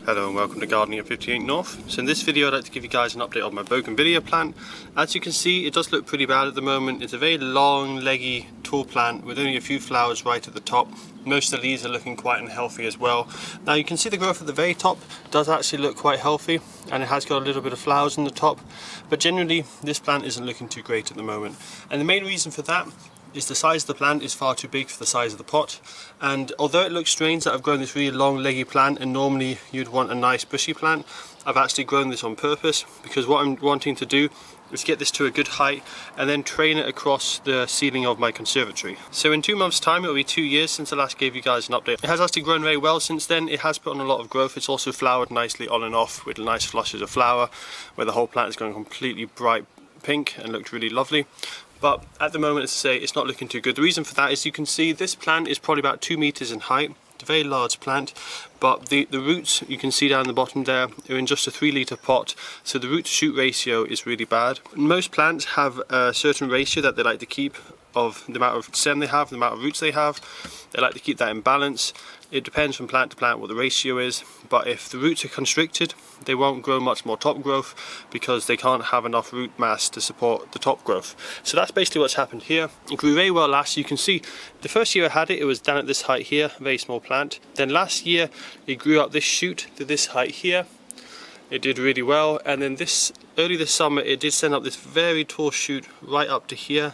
Hello and welcome to Gardening at 58 North. So in this video I'd like to give you guys an update on my bougainvillea plant. As you can see, it does look pretty bad at the moment. It's a very long, leggy, tall plant with only a few flowers right at the top. Most of the leaves are looking quite unhealthy as well. Now you can see the growth at the very top does actually look quite healthy, and it has got a little bit of flowers in the top, but generally this plant isn't looking too great at the moment. And the main reason for that is the size of the plant is far too big for the size of the pot. And although it looks strange that I've grown this really long leggy plant and normally you'd want a nice bushy plant, I've actually grown this on purpose because what I'm wanting to do is get this to a good height and then train it across the ceiling of my conservatory. So in 2 months time, it'll be 2 years since I last gave you guys an update. It has actually grown very well since then. It has put on a lot of growth. It's also flowered nicely on and off with nice flushes of flower where the whole plant is going completely bright pink and looked really lovely. But at the moment, as I say, it's not looking too good. The reason for that is you can see this plant is probably about 2 meters in height. It's a very large plant, but the roots you can see down the bottom there are in just a 3-litre pot, so the root to shoot ratio is really bad. Most plants have a certain ratio that they like to keep of the amount of stem they have, the amount of roots they have. They like to keep that in balance. It depends from plant to plant what the ratio is, but if the roots are constricted, they won't grow much more top growth because they can't have enough root mass to support the top growth. So that's basically what's happened here. It grew very well last year. You can see the first year I had it, it was down at this height here, a very small plant. Then last year it grew up this shoot to this height here. It did really well, and then early this summer it did send up this very tall shoot right up to here,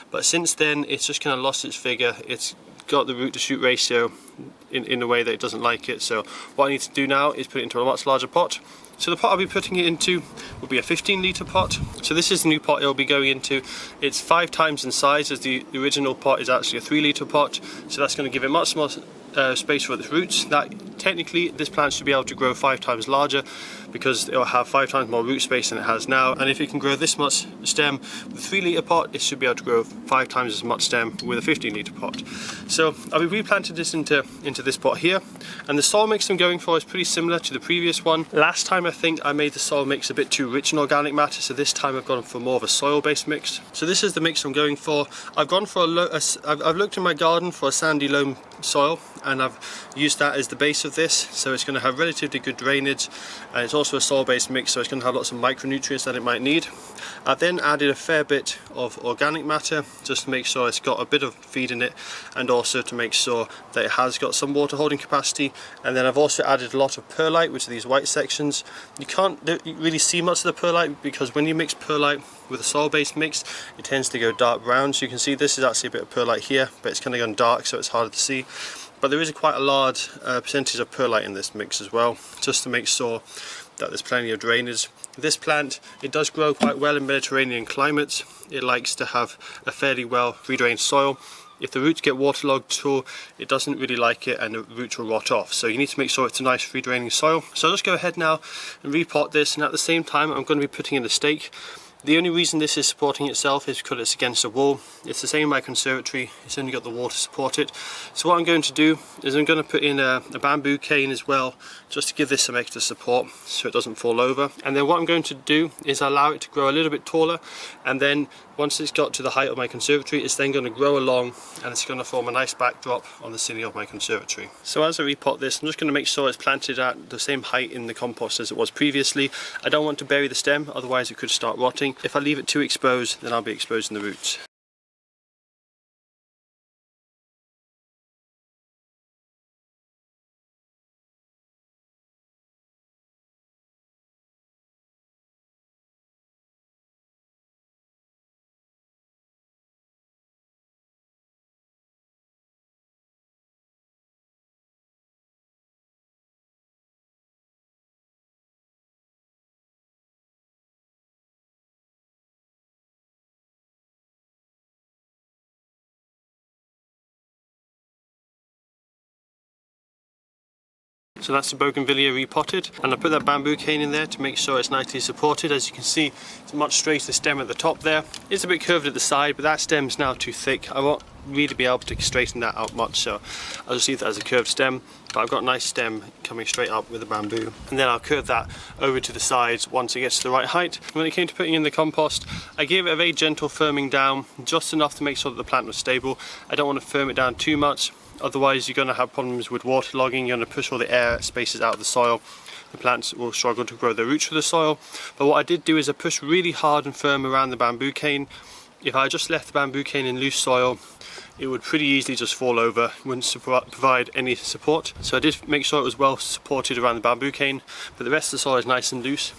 but since then it's just kind of lost its figure. It's got the root to shoot ratio in a way that it doesn't like it. So what I need to do now is put it into a much larger pot. So the pot I'll be putting it into will be a 15-litre pot. So this is the new pot it'll be going into. It's 5 times in size, as the original pot is actually a 3-litre pot. So that's going to give it much more space for its roots. That technically this plant should be able to grow 5 times larger because it'll have 5 times more root space than it has now. And if it can grow this much stem with a 3-litre pot, it should be able to grow 5 times as much stem with a 15-litre pot. So I've replanted this into this pot here, and the soil mix I'm going for is pretty similar to the previous one. Last time I think I made the soil mix a bit too rich in organic matter, so this time I've gone for more of a soil-based mix. So this is the mix I'm going for. I've gone for I've looked in my garden for a sandy loam soil, and I've used that as the base of this, so it's going to have relatively good drainage, and it's also a soil-based mix, so it's going to have lots of micronutrients that it might need. I've then added a fair bit of organic matter just to make sure it's got a bit of feed in it, and also to make sure that it has got some water holding capacity. And then I've also added a lot of perlite, which are these white sections. You can't really see much of the perlite because when you mix perlite with a soil-based mix, it tends to go dark brown. So you can see this is actually a bit of perlite here, but it's kind of gone dark, so it's harder to see. But there is quite a large percentage of perlite in this mix as well, just to make sure that there's plenty of drainage. This plant, it does grow quite well in Mediterranean climates. It likes to have a fairly well free-drained soil. If the roots get waterlogged at all, it doesn't really like it and the roots will rot off. So you need to make sure it's a nice free-draining soil. So I'll just go ahead now and repot this, and at the same time I'm going to be putting in a stake. The only reason this is supporting itself is because it's against a wall. It's the same in my conservatory, it's only got the wall to support it. So what I'm going to do is I'm going to put in a bamboo cane as well, just to give this some extra support so it doesn't fall over. And then what I'm going to do is allow it to grow a little bit taller, and then once it's got to the height of my conservatory, it's then going to grow along and it's going to form a nice backdrop on the ceiling of my conservatory. So as I repot this, I'm just going to make sure it's planted at the same height in the compost as it was previously. I don't want to bury the stem, otherwise it could start rotting. If I leave it too exposed, then I'll be exposing the roots. So that's the bougainvillea repotted, and I put that bamboo cane in there to make sure it's nicely supported. As you can see, it's a much straighter stem at the top there. It's a bit curved at the side, but that stem's now too thick. I want really be able to straighten that out much, so I'll just leave that as a curved stem. But I've got a nice stem coming straight up with the bamboo, and then I'll curve that over to the sides once it gets to the right height. When it came to putting in the compost, I gave it a very gentle firming down, just enough to make sure that the plant was stable. I don't want to firm it down too much, otherwise you're going to have problems with waterlogging. You're going to push all the air spaces out of the soil. The plants will struggle to grow their roots through the soil. But what I did do is I pushed really hard and firm around the bamboo cane. If I just left the bamboo cane in loose soil, it would pretty easily just fall over, wouldn't provide any support. So I did make sure it was well supported around the bamboo cane, but the rest of the soil is nice and loose.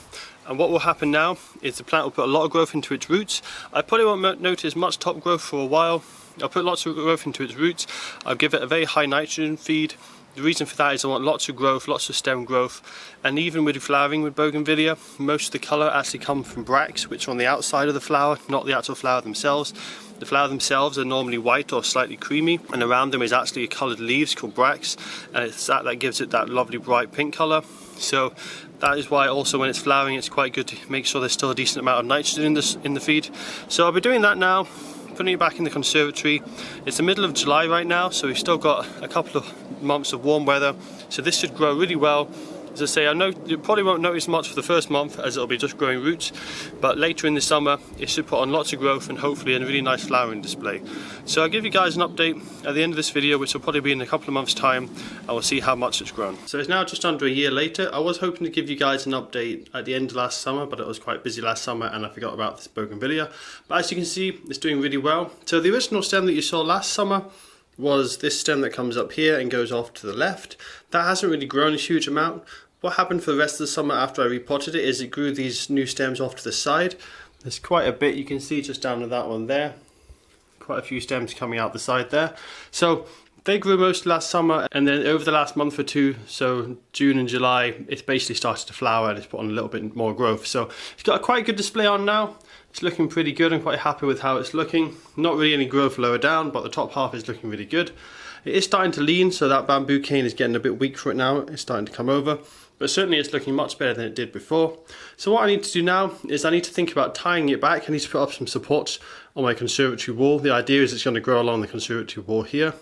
And what will happen now is the plant will put a lot of growth into its roots. I probably won't notice much top growth for a while. I'll put lots of growth into its roots. I'll give it a very high nitrogen feed. The reason for that is I want lots of growth, lots of stem growth, and even with flowering with bougainvillea, most of the colour actually comes from bracts, which are on the outside of the flower, not the actual flower themselves. The flower themselves are normally white or slightly creamy, and around them is actually coloured leaves called bracts, and it's that gives it that lovely bright pink colour. So that is why also when it's flowering, it's quite good to make sure there's still a decent amount of nitrogen in the feed. So I'll be doing that now, putting it back in the conservatory. It's the middle of July right now, so we've still got a couple of months of warm weather, so this should grow really well. As I say, I know you probably won't notice much for the first month as it'll be just growing roots, but later in the summer it should put on lots of growth and hopefully a really nice flowering display. So I'll give you guys an update at the end of this video, which will probably be in a couple of months time, and we'll see how much it's grown. So it's now just under a year later. I was hoping to give you guys an update at the end of last summer, but it was quite busy last summer and I forgot about this bougainvillea. But as you can see, it's doing really well. So the original stem that you saw last summer was this stem that comes up here and goes off to the left. That hasn't really grown a huge amount. What happened for the rest of the summer after I repotted it is it grew these new stems off to the side. There's quite a bit, you can see just down to that one there. Quite a few stems coming out the side there. So they grew most last summer, and then over the last month or two, so June and July, it's basically started to flower and it's put on a little bit more growth. So it's got a quite good display on now. It's looking pretty good. I'm quite happy with how it's looking. Not really any growth lower down, but the top half is looking really good. It is starting to lean, so that bamboo cane is getting a bit weak for it now. It's starting to come over. But certainly it's looking much better than it did before. So what I need to do now is I need to think about tying it back. I need to put up some supports on my conservatory wall. The idea is it's going to grow along the conservatory wall here.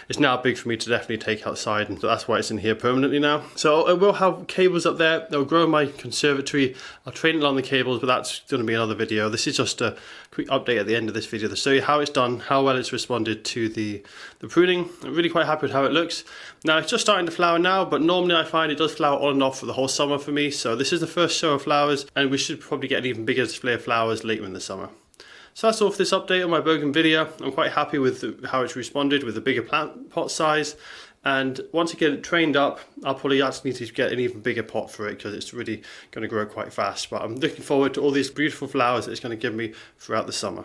It's now big for me to definitely take outside, and so that's why it's in here permanently now. So I will have cables up there. They'll grow in my conservatory. I'll train it along the cables, but that's going to be another video. This is just a quick update at the end of this video to show you how it's done, how well it's responded to the pruning. I'm really quite happy with how it looks. Now it's just starting to flower now, but normally I find it does flower on and off for the whole summer for me. So this is the first show of flowers, and we should probably get an even bigger display of flowers later in the summer. So that's all for this update on my bougainvillea. I'm quite happy with how it's responded with the bigger plant pot size. And once I get it trained up, I'll probably actually need to get an even bigger pot for it because it's really going to grow quite fast. But I'm looking forward to all these beautiful flowers that it's going to give me throughout the summer.